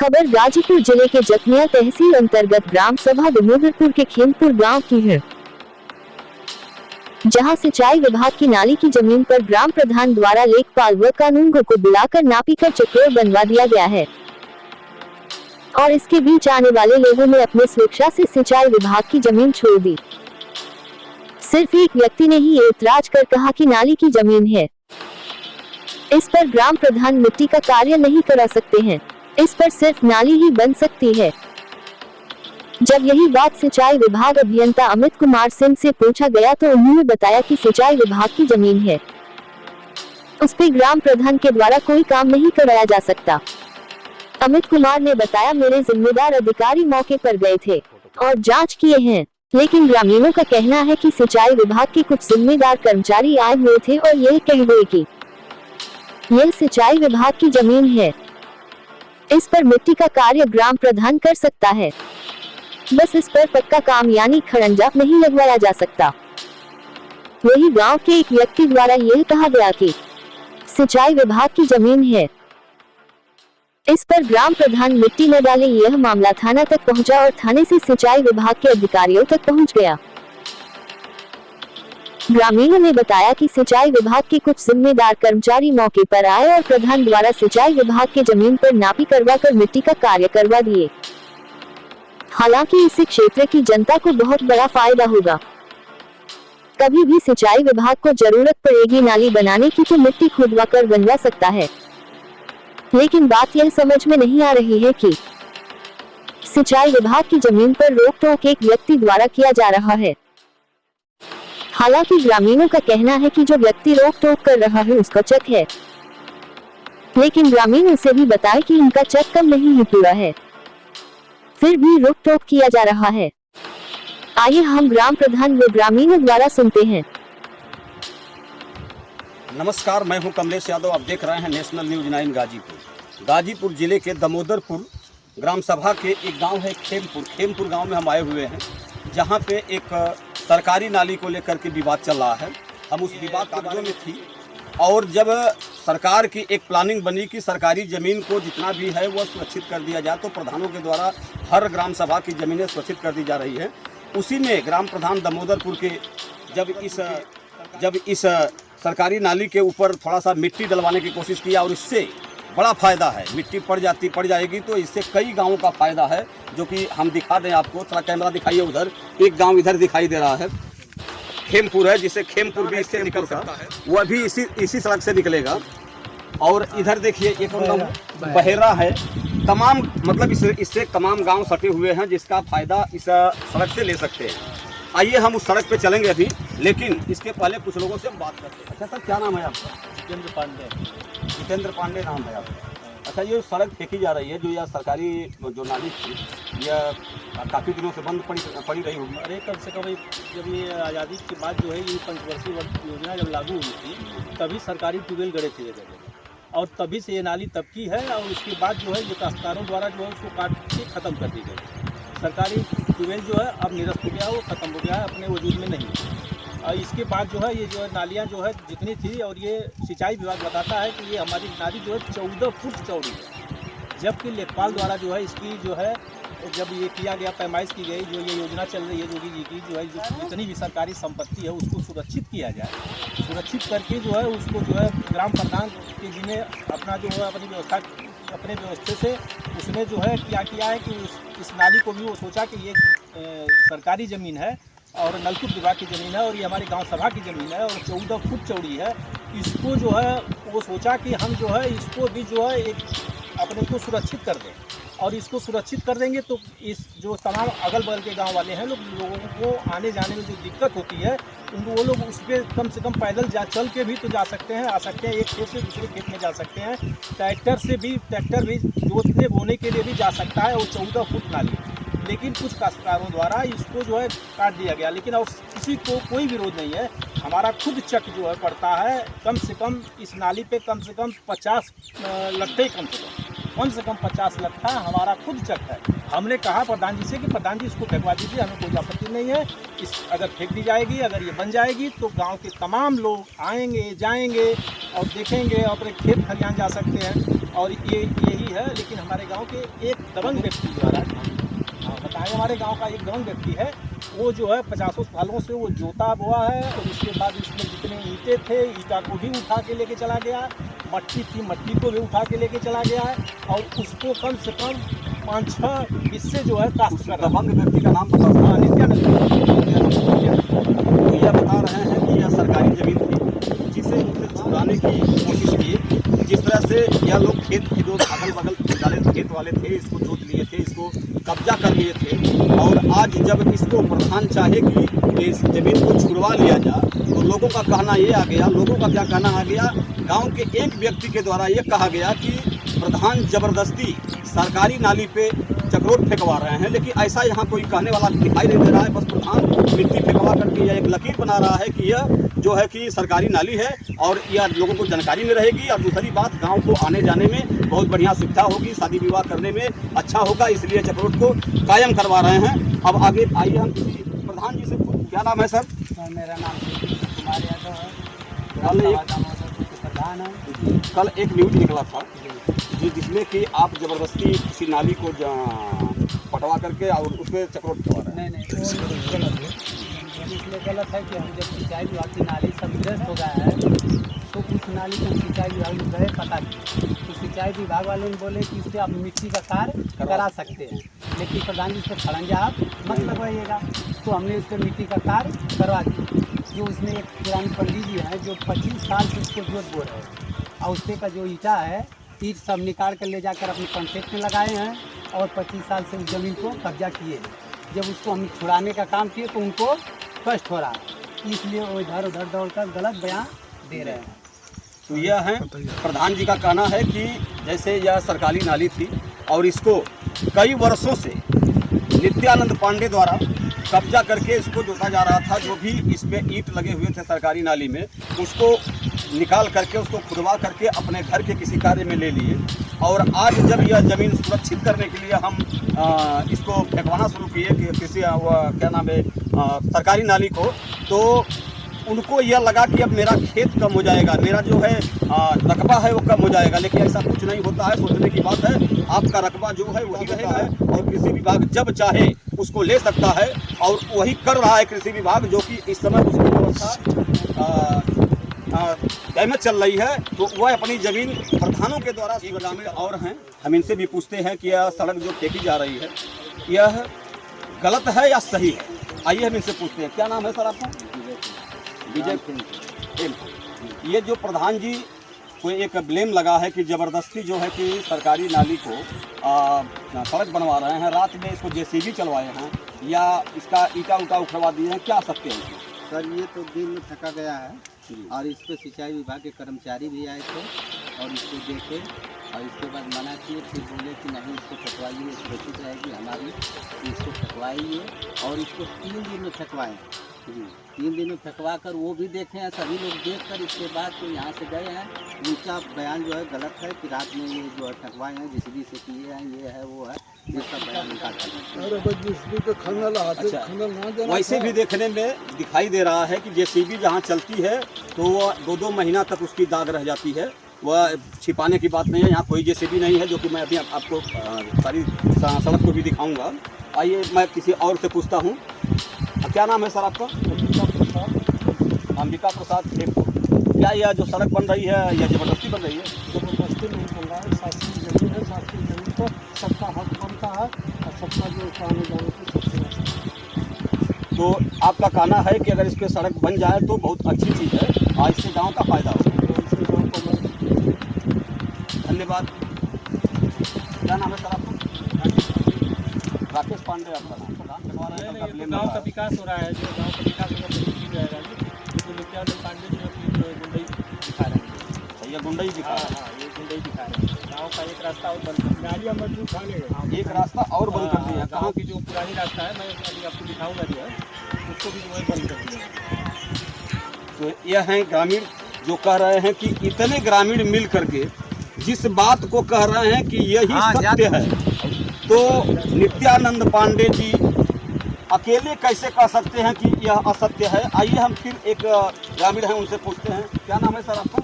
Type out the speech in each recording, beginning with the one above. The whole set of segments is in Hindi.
खबर गाजीपुर जिले के जखनिया तहसील अंतर्गत ग्राम सभा दामोदरपुर के खेमपुर गांव की है, जहां सिंचाई विभाग की नाली की जमीन पर ग्राम प्रधान द्वारा लेखपाल व कानूनगो को बुलाकर नापी कर चक्रोर बनवा दिया गया है और इसके बीच आने वाले लोगों ने अपने स्वेच्छा से सिंचाई विभाग की जमीन छोड़ दी। सिर्फ एक व्यक्ति ने ही ऐतराज कर कहा कि नाली की जमीन है, इस पर ग्राम प्रधान मिट्टी का कार्य नहीं करा सकते हैं, इस पर सिर्फ नाली ही बन सकती है। जब यही बात सिंचाई विभाग अभियंता अमित कुमार सिंह से पूछा गया तो उन्होंने बताया कि सिंचाई विभाग की जमीन है, उस पे ग्राम प्रधान के द्वारा कोई काम नहीं कराया जा सकता। अमित कुमार ने बताया, मेरे जिम्मेदार अधिकारी मौके पर गए थे और जांच किए हैं, लेकिन ग्रामीणों का कहना है कि सिंचाई विभाग के कुछ जिम्मेदार कर्मचारी आए हुए थे और यह कह गए कि यह सिंचाई विभाग की जमीन है, इस पर मिट्टी का कार्य ग्राम प्रधान कर सकता है, बस इस पर पक्का काम यानी खड़ंजा नहीं लगवाया जा सकता। वही गांव के एक व्यक्ति द्वारा यह कहा गया कि सिंचाई विभाग की जमीन है, इस पर ग्राम प्रधान मिट्टी न डाले। यह मामला थाना तक पहुंचा और थाने से सिंचाई विभाग के अधिकारियों तक पहुंच गया। ग्रामीणों ने बताया कि सिंचाई विभाग के कुछ जिम्मेदार कर्मचारी मौके पर आए और प्रधान द्वारा सिंचाई विभाग के जमीन पर नापी करवाकर मिट्टी का कार्य करवा दिए। हालांकि इससे क्षेत्र की जनता को बहुत बड़ा फायदा होगा। कभी भी सिंचाई विभाग को जरूरत पड़ेगी नाली बनाने की तो मिट्टी खुदवा कर बनवा सकता है, लेकिन बात यह समझ में नहीं आ रही है कि सिंचाई विभाग की जमीन पर रोक टोक एक व्यक्ति द्वारा किया जा रहा है। हालांकि ग्रामीणों का कहना है कि जो व्यक्ति रोक टोक कर रहा है उसका चेक है, लेकिन ग्रामीण उसे भी बताए कि इनका चेक कम नहीं है, पूरा है, फिर भी रोक टोक किया जा रहा है। आइए हम ग्राम प्रधान व ग्रामीणों द्वारा सुनते हैं। नमस्कार, मैं हूं कमलेश यादव। आप देख रहे हैं नेशनल न्यूज 9 गाजीपुर। गाजीपुर जिले के दामोदरपुर ग्राम सभा के एक गांव है खेमपुर गांव में हम आए हुए हैं, जहां पे एक सरकारी नाली को लेकर के विवाद चल रहा है। हम उस विवाद के बारे में थी और जब सरकार की एक प्लानिंग बनी कि सरकारी ज़मीन को जितना भी है वह सुरक्षित कर दिया जाए, तो प्रधानों के द्वारा हर ग्राम सभा की ज़मीनें सुरक्षित कर दी जा रही है। उसी में ग्राम प्रधान दामोदरपुर के जब इस सरकारी नाली के ऊपर थोड़ा सा मिट्टी डलवाने की कोशिश किया और इससे बड़ा फ़ायदा है, मिट्टी पड़ जाएगी तो इससे कई गाँवों का फ़ायदा है, जो कि हम दिखा दें आपको। थोड़ा कैमरा दिखाइए, उधर एक गांव इधर दिखाई दे रहा है, खेमपुर है, जिसे खेमपुर भी इससे निकल सकता है, वह भी इसी सड़क से निकलेगा। और इधर देखिए एक गाँव बहेरा है, तमाम मतलब इससे तमाम गांव सटे हुए हैं जिसका फ़ायदा इस सड़क से ले सकते हैं। आइए हम उस सड़क पे चलेंगे अभी, लेकिन इसके पहले कुछ लोगों से हम बात करते हैं। अच्छा सर, क्या नाम है आपका? जितेंद्र पांडे नाम है आपका। अच्छा, ये सड़क फेंकी जा रही है जो यह सरकारी जो नाली थी, यह काफ़ी दिनों से बंद पड़ी रही होगी। अरे कम से कम जब ये आज़ादी के बाद जो है ये पंचवर्षीय योजना जब लागू हुई थी, तभी सरकारी ट्यूबवेल गड़े थे ये जगह, और तभी से ये नाली तब की है। और उसके बाद जो है ये काश्तकारों द्वारा जो है उसको काट के ख़त्म कर दी गई। सरकारी ट्यूबवेल जो है अब निरस्त हो गया, वो ख़त्म हो गया है, अपने वजूद में नहीं। और इसके बाद जो है ये जो है नालियाँ जो है जितनी थी, और ये सिंचाई विभाग बताता है कि ये हमारी नाली जो है 14 फुट चौड़ी है, जबकि लेखपाल द्वारा जो है इसकी जो है जब ये किया गया, पैमाइश की गई, जो ये योजना चल रही है योगी जी की, जो है जितनी भी सरकारी संपत्ति है उसको सुरक्षित किया जाए, सुरक्षित करके जो है उसको जो है ग्राम प्रधान के जी ने अपना जो है अपने व्यवस्था से उसने जो है क्या किया है कि इस नाली को भी वो सोचा कि ये सरकारी ज़मीन है और नलकूप विभाग की ज़मीन है और ये हमारी गांव सभा की ज़मीन है और 14 फुट चौड़ी है। इसको जो है वो सोचा कि हम जो है इसको भी जो है एक अपने को सुरक्षित कर दें, और इसको सुरक्षित कर देंगे तो इस जो तमाम अगल बगल के गांव वाले हैं लोगों को आने जाने में जो दिक्कत होती है, उनको वो लोग उस पर कम से कम पैदल चल के भी तो जा सकते हैं, आ सकते हैं, एक खेत से दूसरे खेत में जा सकते हैं, ट्रैक्टर भी जोतने बोने के लिए भी जा सकता है। वो 14 फुट नाली, लेकिन कुछ काश्तकारों द्वारा इसको जो है काट दिया गया, लेकिन और किसी को कोई विरोध नहीं है। हमारा खुद चक जो है पड़ता है कम से कम इस नाली पे कम से कम 50 लट्ठे, कम से कम 50 लट्ठा हमारा खुद चक है। हमने कहा प्रधान जी से कि प्रधान जी इसको फेंकवा दीजिए, हमें कोई आपत्ति नहीं है। इस अगर फेंक दी जाएगी, अगर ये बन जाएगी तो गांव के तमाम लोग आएंगे जाएंगे और देखेंगे, अपने खेत खलिहान जा सकते हैं। और ये यही है। लेकिन हमारे गांव के एक दबंग व्यक्ति द्वारा बताएं, हमारे गांव का एक दबंग व्यक्ति है, वो जो है 50 सालों से वो जोता बोआ है, और उसके बाद इसमें जितने ईंटें थे ईंटा को भी उठा के लेके चला गया, मट्टी थी मट्टी को भी उठा के लेके चला गया है, और उसको कम से कम 5-6 हिस्से जो है कास्ट कर रहा है। दबंग व्यक्ति का नाम पता था? हाँ, नित्यानंद। तो यह बता रहे हैं कि यह सरकारी जमीन थी जिसे उनसे छुड़ाने की कोशिश की। जिस तरह से यह लोग खेत की जो अगल बगल वाले खेत वाले थे इसको जोत लिए थे, इसको कब्जा कर लिए थे, और आज जब इसको प्रधान चाहे कि इस जमीन को छुड़वा लिया जाए तो लोगों का कहना ये आ गया, लोगों का क्या कहना आ गया, गांव के एक व्यक्ति के द्वारा ये कहा गया कि प्रधान जबरदस्ती सरकारी नाली पे चक्रोट फेंकवा रहे हैं। लेकिन ऐसा यहाँ कोई कहने वाला दिखाई नहीं दे रहा है। बस प्रधान मिट्टी फेंकवा करके यह एक लकीर बना रहा है कि यह जो है कि सरकारी नाली है और यह लोगों को जानकारी में रहेगी। और दूसरी बात, गांव को आने जाने में बहुत बढ़िया सुविधा होगी, शादी विवाह करने में अच्छा होगा, इसलिए चक्रोट को कायम करवा रहे हैं। अब आगे आइए हम किसी प्रधान जी से, क्या नाम है सर? मेरा नाम कुमार यादव है, प्रधान है। कल एक न्यूज निकला था जिसमें कि आप जबरदस्ती किसी नाली को पटवा करके और उस पर चक्रोट करवा रहे हैं। नहीं, वो गलत है। इसलिए गलत है कि हम जब सिंचाई विभाग की नाली सब ध्वस्त हो गया है तो उस नाली को सिंचाई विभाग में गए पता की, तो सिंचाई विभाग वाले ने बोले कि इससे आप मिट्टी का कार्य करा सकते हैं, लेकिन प्रधान जी से खड़ंजा आप मत लगवाइएगा। तो हमने उस पर मिट्टी का कार्य करवा दिया। जो उसमें एक पुरानी पंडित जी हैं जो 25 साल से उसको जोत बो रहे हैं, और उसके का जो ईटा है ईट सब निकाल कर ले जाकर अपनी पंचायत में लगाए हैं, और 25 साल से उस ज़मीन को कब्जा किए हैं। जब उसको हम छुड़ाने का काम किए तो उनको कष्ट हो रहा है, इसलिए वो इधर उधर दौड़कर गलत बयान दे रहे हैं। तो यह है प्रधान जी का कहना है कि जैसे यह सरकारी नाली थी और इसको कई वर्षों से नित्यानंद पांडे द्वारा कब्जा करके इसको जोता जा रहा था। जो भी इसमें ईंट लगे हुए थे सरकारी नाली में उसको निकाल करके उसको खुदवा करके अपने घर के किसी कार्य में ले लिए, और आज जब यह ज़मीन सुरक्षित करने के लिए हम इसको फेंकवाना शुरू किए कि किसी क्या नाम है सरकारी नाली को, तो उनको यह लगा कि अब मेरा खेत कम हो जाएगा, मेरा जो है रकबा है वो कम हो जाएगा। लेकिन ऐसा कुछ नहीं होता है, सोचने की बात है। आपका रकबा जो है वही रहेगा और कृषि विभाग जब चाहे उसको ले सकता है, और वही कर रहा है कृषि विभाग, जो कि इस समय उसकी व्यवस्था में चल रही है। तो वह अपनी ज़मीन प्रधानों के द्वारा ग्रामीण और हैं, हम इनसे भी पूछते हैं कि यह सड़क जो फेंकी जा रही है यह गलत है या सही है। आइए हम इनसे पूछते हैं, क्या नाम है सर आपका? विजय। ये जो प्रधान जी को एक ब्लेम लगा है कि ज़बरदस्ती जो है कि सरकारी नाली को सड़क बनवा रहे हैं, रात में इसको जेसीबी चलवाए हैं या इसका ईटा उटा उखड़वा दिए हैं, क्या सकते हैं? सर ये तो दिन में थका गया है, और इस पर सिंचाई विभाग के कर्मचारी भी आए थे और इसको देखे, और इसके बाद मना किए, फिर बोले कि नहीं इसको फेंकवाइए, सुरक्षित रहेगी हमारी, इसको फेंकवाइए। और इसको 3 दिन में फेंकवाएँ, 3 दिन में फेंकवा कर वो भी देखे हैं, सभी लोग देख कर इसके बाद तो यहाँ से गए हैं। उनका बयान जो है गलत है कि रात में ये जो है फेंकवाए हैं, जिसबी से किए हैं, ये है वो है, ये सब बयान उनका गलत है। अच्छा, वैसे भी देखने में दिखाई दे रहा है कि जेसीबी जहाँ चलती है तो वह 2-2 महीना तक उसकी दाग रह जाती है। वह छिपाने की बात नहीं है, यहाँ कोई जेसीबी नहीं है, जो कि मैं अभी आपको सारी सड़क को भी दिखाऊंगा। आइए मैं किसी और से पूछता हूँ, क्या नाम है सर आपका? अंबिका प्रसाद खेमपुर। क्या यह जो सड़क बन रही है यह ज़बरदस्ती बन रही है? ज़बरदस्ती नहीं बन रहा है, शासकीय जमीन है, शासकीय जमीन पर सबका हक बनता है और सबका जो आने जाने की सबसे अच्छा। तो आपका कहना है कि अगर इस पर सड़क बन जाए तो बहुत अच्छी चीज़ है और इससे गाँव का फायदा होगा। धन्यवाद। क्या नाम है सर आपका? राकेश पांडे आपका नाम? गाँव का विकास हो रहा है, जो गाँव का विकास होगा तो जाएगा। जो नित्यानंद पांडे जो गुंडई दिखा रहे हैं, ये गुंडई दिखा रहे हैं। हाँ, ये गुंडई दिखा रहे हैं। गाँव का एक रास्ता और बंद कर, गाड़ियाँ मजबूत खा लेगा, एक रास्ता और बंद कर दिया। गाँव की जो पुरानी रास्ता है, मैं अभी आपको दिखाऊंगा जो है, उसको भी जो है बंद कर दिया। तो यह है ग्रामीण जो कह रहे हैं कि इतने ग्रामीण मिल करके जिस बात को कह रहे हैं कि यही सत्य है, तो नित्यानंद पांडे जी अकेले कैसे कह सकते हैं कि यह असत्य है? आइए हम फिर एक ग्रामीण हैं उनसे पूछते हैं, क्या नाम है सर आपका?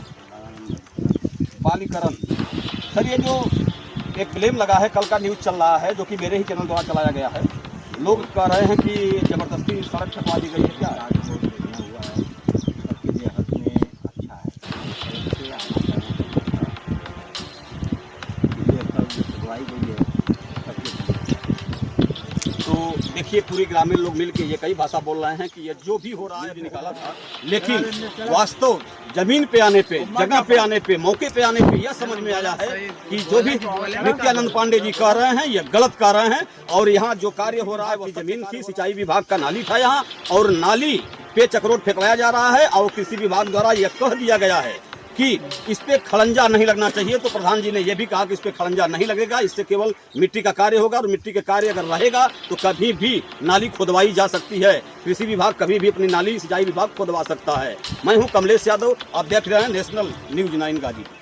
बालीकरण। सर ये जो एक ब्लेम लगा है, कल का न्यूज़ चल रहा है जो कि मेरे ही चैनल द्वारा चलाया गया है, लोग कह रहे हैं कि ज़बरदस्ती सड़क छपवा दी गई है। क्या है? हुआ है सबके लिए हक में अच्छा है, सड़क से आना जाना ये सब जो छुड़वाई गई है सबके। तो देखिए पूरे ग्रामीण लोग मिलके ये कई भाषा बोल रहे हैं कि ये जो भी हो रहा है निकाला था, लेकिन वास्तव जमीन पे आने पे, जगह पे आने पे, मौके पे आने पे यह समझ में आया है कि जो भी नित्यानंद पांडे जी कह रहे हैं ये गलत कह रहे हैं। और यहाँ जो कार्य हो रहा है वो जमीन की सिंचाई विभाग का नाली था यहाँ, और नाली पे चक्रोट फेंकवाया जा रहा है। और कृषि विभाग द्वारा यह कह दिया गया है कि इस पे खड़ंजा नहीं लगना चाहिए। तो प्रधान जी ने यह भी कहा कि इस पे खड़ंजा नहीं लगेगा, इससे केवल मिट्टी का कार्य होगा, और मिट्टी के कार्य अगर रहेगा तो कभी भी नाली खोदवाई जा सकती है। कृषि विभाग कभी भी अपनी नाली सिंचाई विभाग खोदवा सकता है। मैं हूं कमलेश यादव, आप देख रहे हैं नेशनल न्यूज़ 9 गाजीपुर।